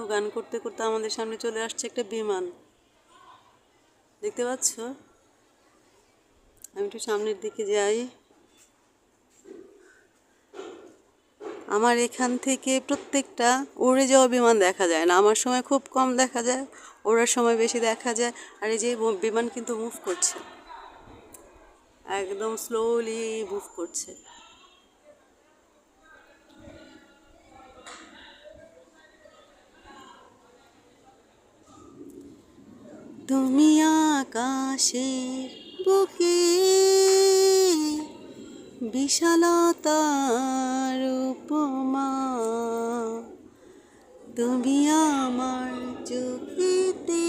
দেখো গান করতে করতে আমাদের সামনে চলে আসছে একটা বিমান, দেখতে পাচ্ছ? আমি একটু সামনের দিকে যাই। আমার এখান থেকে প্রত্যেকটা উড়ে যাওয়া বিমান দেখা যায় না, আমার সময় খুব কম দেখা যায়, ওড়ার সময় বেশি দেখা যায়। আর এই যে বিমান কিন্তু মুভ করছে, একদম স্লোলি মুভ করছে। তুমি আকাশের বুকে বিশালতার উপমা, তুমি আমার চোখেতে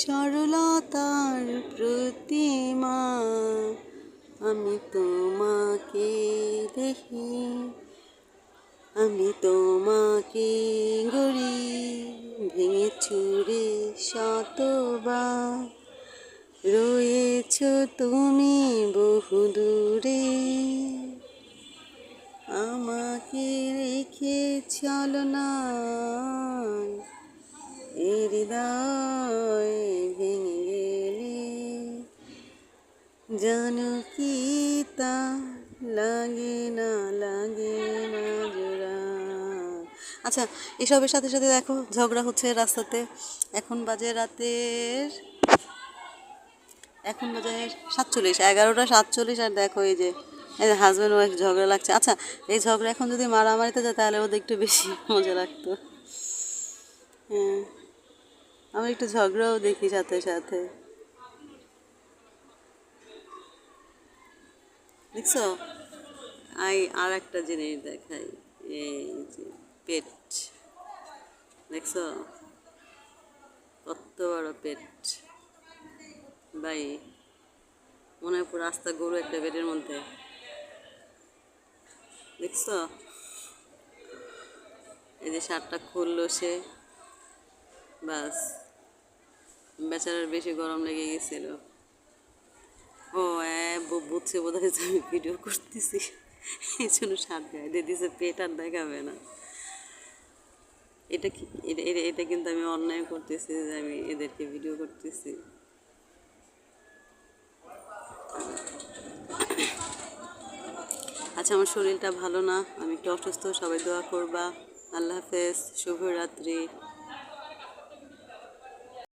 সরলতার প্রতিমা। আমি তোমাকে দেখি, আমি তোমাকে গড়ি, ভেঙে চুরে শতবার রয়েছ তুমি বহু দূরে। আমাকে রেখে চলো না এ হৃদয় ভেঙে গেলে, জানো কি তা লাগে না জোড়া। আচ্ছা, এসবের সাথে সাথে দেখো ঝগড়া হচ্ছে রাস্তাতে। এখন বাজে 47, 11টা 47। আর দেখো এই যে হাজব্যান্ড ওয়াইফ ঝগড়া লাগছে। আচ্ছা, এই ঝগড়া এখন যদি মারামারিতে যায় তাহলে ওদের একটু বেশি মজা লাগতো। হ্যাঁ, আমি একটু ঝগড়াও দেখি সাথে সাথে, দেখছো? আর একটা জিনিস দেখাই, এই যে পেট, দেখছো কত বড় পেট ভাই, মনে হয় পুরো রাস্তা গরু একটা পেটের মধ্যে, দেখছো? এই যে শার্টটা খুললো সে, বাস বেচারার বেশি গরম লেগে গেছিল। ও বুঝছে বোধহয় যে আমি ভিডিও করতেছি, এই জন্য শার্ট গায়ে দিয়ে দিছে, পেট আর দেখাবে না। এটা কি, এটা কিন্তু আমি অন্যায় করতেছি যে আমি এদেরকে ভিডিও করতেছি। আচ্ছা, আমার শরীরটা ভালো না, আমি একটু অসুস্থ, সবাই দোয়া করবা। আল্লাহ হাফেজ, শুভরাত্রি।